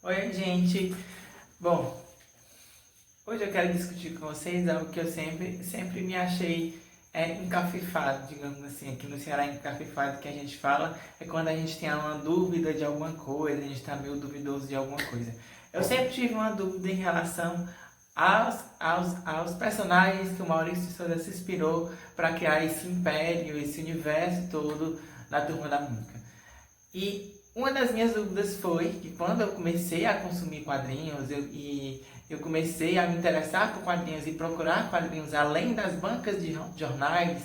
Oi, gente. Bom, hoje eu quero discutir com vocês algo que eu sempre me achei encafifado, digamos assim. Aqui no Ceará, encafifado que a gente fala é quando a gente tem uma dúvida de alguma coisa, a gente está meio duvidoso de alguma coisa. Eu sempre tive uma dúvida em relação aos personagens que o Maurício de Souza se inspirou para criar esse império, esse universo todo da Turma da Mônica. E uma das minhas dúvidas foi que quando eu comecei a consumir quadrinhos e eu comecei a me interessar por quadrinhos e procurar quadrinhos além das bancas de jornais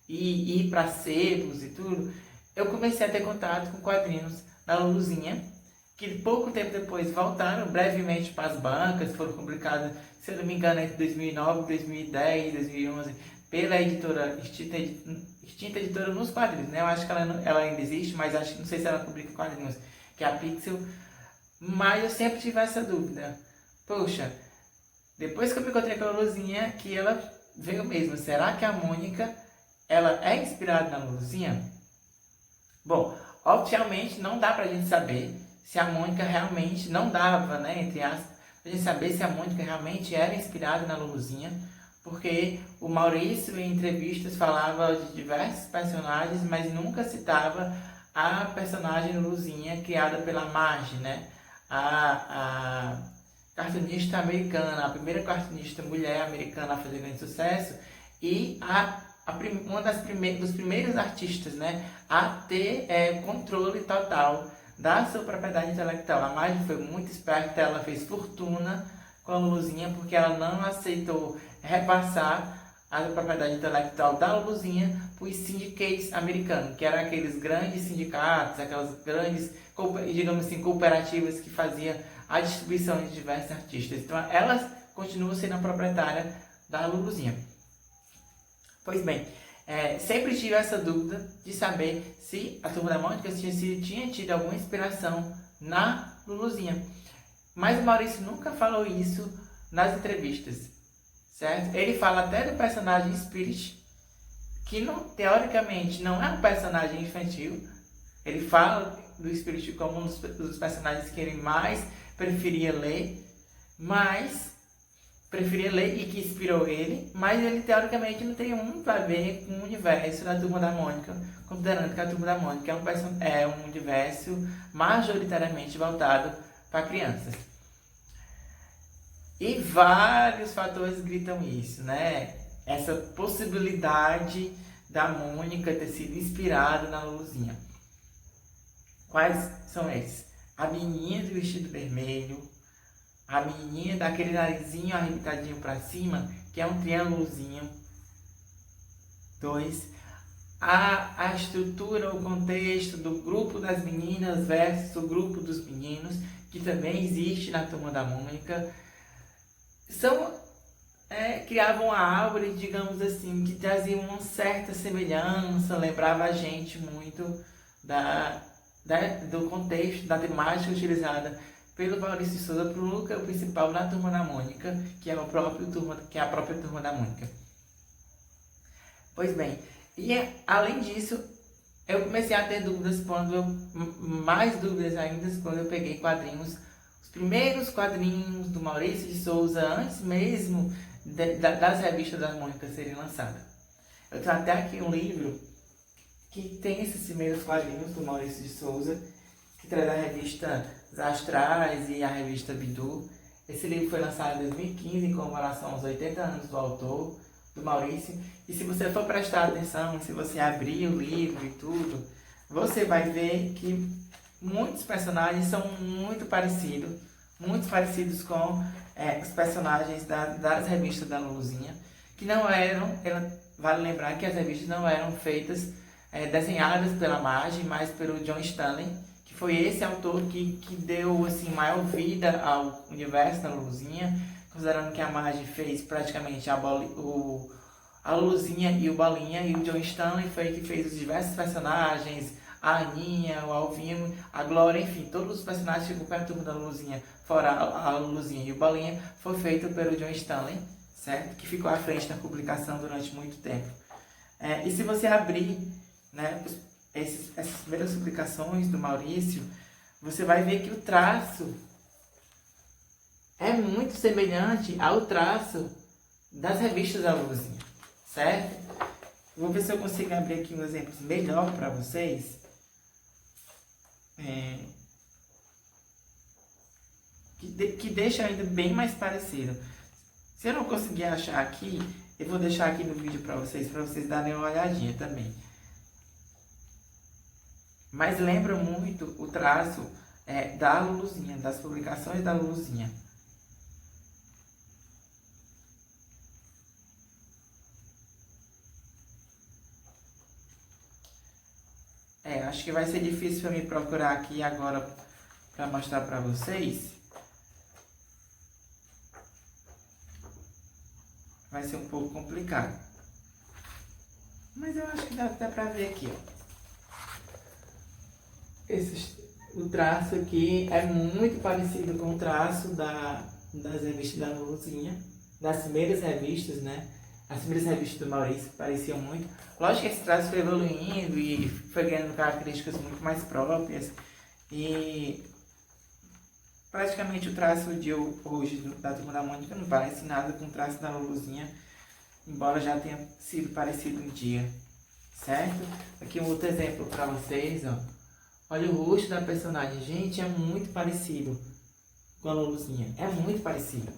e ir para sebos e tudo, eu comecei a ter contato com quadrinhos da Luluzinha, que pouco tempo depois voltaram brevemente para as bancas, foram publicados, se eu não me engano, entre 2009, 2010, 2011, pela editora Extinta Editora nos quadrinhos, né? Eu acho que ela ainda existe, mas acho que não sei se ela publica quadrinhos, que é a Pixel. Mas eu sempre tive essa dúvida. Poxa, depois que eu me encontrei com a Luluzinha, que ela veio mesmo. Será que a Mônica, ela é inspirada na Luluzinha? Bom, obviamente não dá pra gente saber se a Mônica realmente, não dava, né, entre aspas, pra gente saber se a Mônica realmente era inspirada na Luluzinha, porque o Maurício em entrevistas falava de diversos personagens, mas nunca citava a personagem Luluzinha criada pela Marge, né, a cartunista americana, a primeira cartunista mulher americana a fazer grande sucesso e uma dos primeiros artistas, né, a ter controle total da sua propriedade intelectual. A Marge foi muito esperta, ela fez fortuna com a Luluzinha porque ela não aceitou repassar a propriedade intelectual da Luluzinha para os syndicates americanos, que eram aqueles grandes sindicatos, aquelas grandes, digamos assim, cooperativas que faziam a distribuição de diversos artistas. Então, elas continuam sendo a proprietária da Luluzinha. Pois bem, sempre tive essa dúvida de saber se a Turma da Mônica tinha tido alguma inspiração na Luluzinha. Mas o Maurício nunca falou isso nas entrevistas, certo? Ele fala até do personagem Spirit, que não, teoricamente não é um personagem infantil. Ele fala do Spirit como um dos personagens que ele mais preferia ler, e que inspirou ele, mas ele teoricamente não tem muito a ver com o universo da Turma da Mônica, considerando que a Turma da Mônica é um universo majoritariamente voltado para crianças. E vários fatores gritam isso, né? Essa possibilidade da Mônica ter sido inspirada na Luluzinha. Quais são esses? A menininha do vestido vermelho, a menininha daquele narizinho arrebitadinho para cima, que é um triângulozinho. 2. A estrutura, o contexto do grupo das meninas versus o grupo dos meninos, que também existe na Turma da Mônica. Criavam uma árvore, digamos assim, que trazia uma certa semelhança, lembrava a gente muito do contexto, da temática utilizada pelo Maurício de Souza para o núcleo principal da Turma da Mônica, que é a própria Turma da Mônica. Pois bem, e além disso, eu comecei a ter dúvidas mais dúvidas ainda quando eu peguei quadrinhos, os primeiros quadrinhos do Maurício de Souza, antes mesmo das revistas da Mônica serem lançadas. Eu tenho até aqui um livro que tem esses primeiros quadrinhos do Maurício de Souza, que traz a revista Os Astrais e a revista Bidu. Esse livro foi lançado em 2015 em comemoração aos 80 anos do autor, do Maurício. E se você for prestar atenção, se você abrir o livro e tudo, você vai ver que muitos personagens são muito parecidos com os personagens das revistas da Luluzinha, que não eram, vale lembrar que as revistas não eram feitas, desenhadas pela Marge, mas pelo John Stanley, que foi esse autor que deu assim, maior vida ao universo da Luluzinha, considerando que a Marge fez praticamente a Luluzinha e o Bolinha, e o John Stanley foi que fez os diversos personagens, a Aninha, o Alvino, a Glória, enfim, todos os personagens que ficam a turma da Luluzinha, fora a Luluzinha e o Bolinha, foi feito pelo John Stanley, certo? Que ficou à frente da publicação durante muito tempo. E se você abrir, né, essas primeiras publicações do Maurício, você vai ver que o traço é muito semelhante ao traço das revistas da Luluzinha, certo? Vou ver se eu consigo abrir aqui um exemplo melhor para vocês. Que deixa ainda bem mais parecido. Se eu não conseguir achar aqui, eu vou deixar aqui no vídeo para vocês darem uma olhadinha também. Mas lembra muito o traço da Luluzinha, das publicações da Luluzinha. Acho que vai ser difícil para mim procurar aqui agora para mostrar para vocês. Vai ser um pouco complicado. Mas eu acho que dá até para ver aqui, ó. O traço aqui é muito parecido com o traço das revistas da Luluzinha, das primeiras revistas, né? As primeiras revistas do Maurício pareciam muito. Lógico que esse traço foi evoluindo e foi ganhando características muito mais próprias. E praticamente o traço de hoje da Turma da Mônica não parece nada com o traço da Luluzinha, embora já tenha sido parecido um dia, certo? Aqui um outro exemplo para vocês, ó. Olha o rosto da personagem, gente, é muito parecido com a Luluzinha, é muito parecido.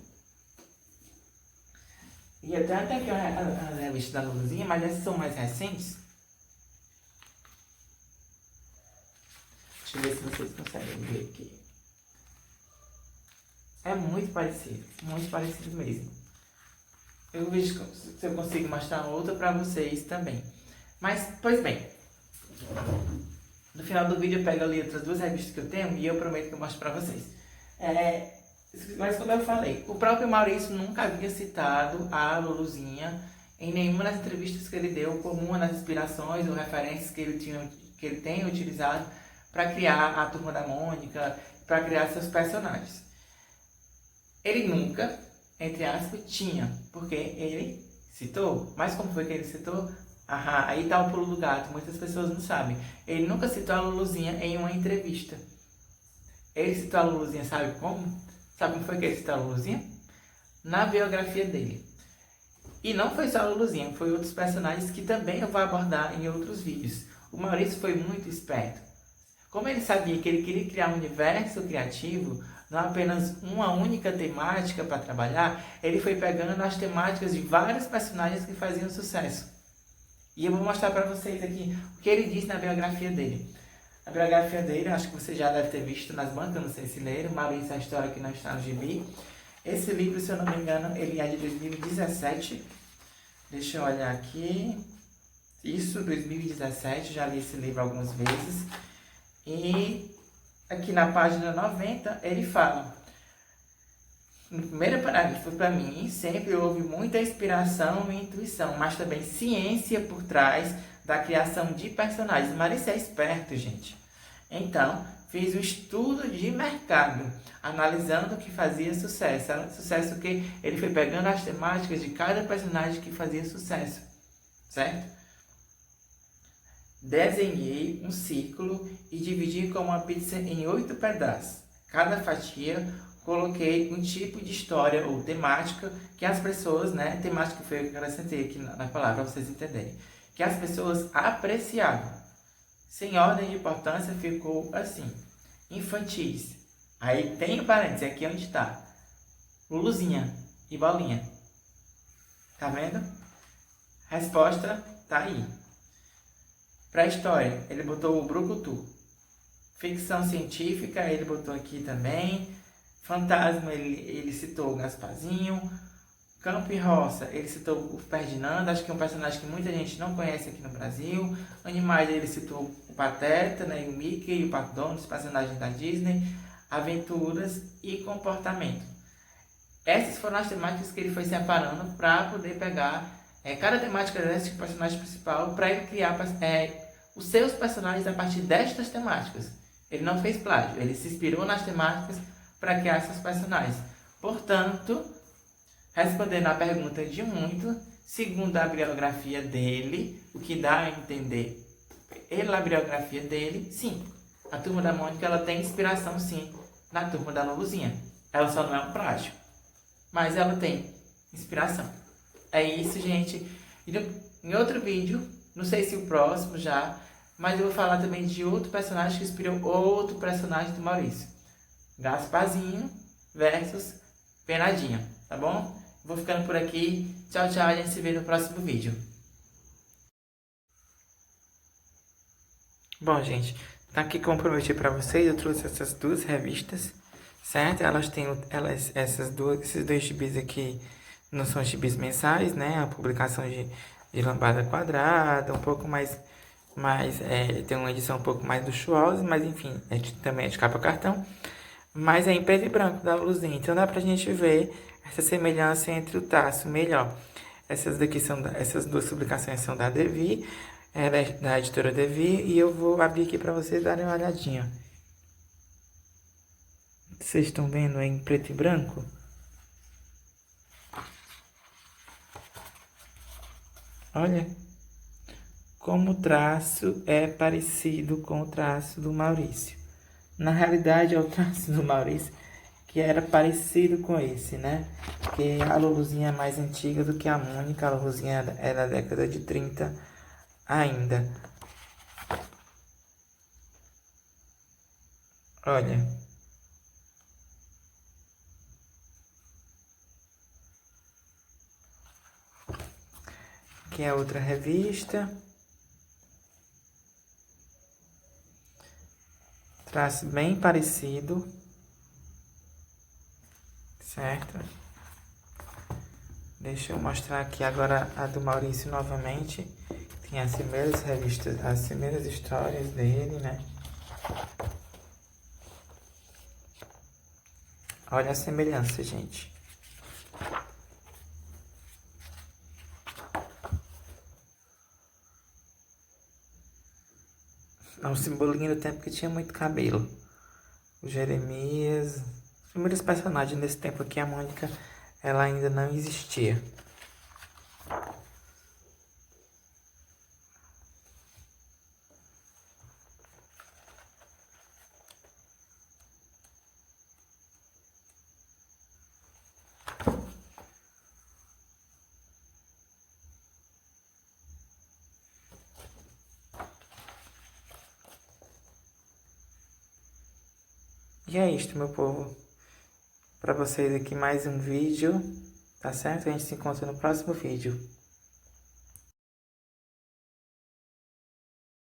E até aqui a revista da Luluzinha, mas essas são mais recentes. Deixa eu ver se vocês conseguem ver aqui. É muito parecido mesmo. Eu vejo se eu consigo mostrar outra para vocês também. Mas, pois bem, no final do vídeo eu pego ali outras duas revistas que eu tenho e eu prometo que eu mostro para vocês. Mas como eu falei, o próprio Maurício nunca havia citado a Luluzinha em nenhuma das entrevistas que ele deu como uma das inspirações ou referências que ele tem utilizado para criar a Turma da Mônica, para criar seus personagens. Ele nunca, entre aspas, tinha, porque ele citou. Mas como foi que ele citou? Aí tá o pulo do gato, muitas pessoas não sabem. Ele nunca citou a Luluzinha em uma entrevista. Ele citou a Luluzinha, sabe como? Sabe como foi que ele citou a Luluzinha? Na biografia dele. E não foi só a Luluzinha, foi outros personagens que também eu vou abordar em outros vídeos. O Maurício foi muito esperto. Como ele sabia que ele queria criar um universo criativo, não apenas uma única temática para trabalhar, ele foi pegando as temáticas de vários personagens que faziam sucesso. E eu vou mostrar para vocês aqui o que ele disse na biografia dele. A biografia dele, acho que você já deve ter visto nas bancas, não sei se leram, Maurício, a história que não está no gibi. Esse livro, se eu não me engano, ele é de 2017. Deixa eu olhar aqui. Isso, 2017, já li esse livro algumas vezes. E aqui na página 90, ele fala: no primeiro parágrafo, para mim, sempre houve muita inspiração e intuição, mas também ciência por trás da criação de personagens. Maurício é esperto, gente. Então, fiz um estudo de mercado, analisando o que fazia sucesso. Sucesso que ele foi pegando as temáticas de cada personagem que fazia sucesso, certo? Desenhei um círculo e dividi como uma pizza em 8 pedaços. Cada fatia coloquei um tipo de história ou temática que as pessoas, né? Temática foi o que eu acrescentei aqui na palavra para vocês entenderem. Que as pessoas apreciavam. Sem ordem de importância ficou assim: infantis. Aí tem o parênteses, aqui onde está. Luluzinha e bolinha. Tá vendo? Resposta tá aí. Pré-história, ele botou o brucutu. Ficção científica, ele botou aqui também. Fantasma, ele citou o Gasparzinho. Campo e Roça, ele citou o Ferdinando, acho que é um personagem que muita gente não conhece aqui no Brasil. Animais, ele citou o Pateta, né, o Mickey e o Pato Donald, os personagens da Disney. Aventuras e comportamento. Essas foram as temáticas que ele foi separando para poder pegar cada temática desse personagem principal para ele criar os seus personagens a partir destas temáticas. Ele não fez plágio, ele se inspirou nas temáticas para criar seus personagens. Portanto, respondendo à pergunta de muito, segundo a biografia dele, o que dá a entender pela biografia dele, sim, a Turma da Mônica ela tem inspiração sim na Turma da Luluzinha. Ela só não é um plágio, mas ela tem inspiração. É isso, gente. Em outro vídeo, não sei se o próximo já, mas eu vou falar também de outro personagem que inspirou outro personagem do Maurício. Gasparzinho versus Penadinha, tá bom? Vou ficando por aqui. Tchau, tchau. A gente se vê no próximo vídeo. Bom, gente, tá aqui como prometi pra vocês, eu trouxe essas duas revistas, certo? Elas têm, esses dois gibis aqui não são gibis mensais, né? A publicação de lambada quadrada, um pouco tem uma edição um pouco mais luxuosa, mas enfim, também é de capa cartão. Mas é em preto e branco, da luzinha, então dá pra gente ver essa semelhança entre o traço melhor. Essas duas publicações são da Devi, da editora Devi, e eu vou abrir aqui para vocês darem uma olhadinha. Vocês estão vendo em preto e branco? Olha como o traço é parecido com o traço do Maurício. Na realidade é o traço do Maurício que era parecido com esse, né? Porque a Luluzinha é mais antiga do que a Mônica. A Luluzinha é da década de 30 ainda. Olha. Aqui é a outra revista. Traço bem parecido. Certo? Deixa eu mostrar aqui agora a do Maurício novamente. Tem as primeiras revistas, as primeiras histórias dele, né? Olha a semelhança, gente. É um simbolinho do tempo que tinha muito cabelo. O Jeremias. Os primeiros personagens nesse tempo aqui, a Mônica, ela ainda não existia. E é isto, meu povo. Para vocês aqui mais um vídeo, tá certo? A gente se encontra no próximo vídeo.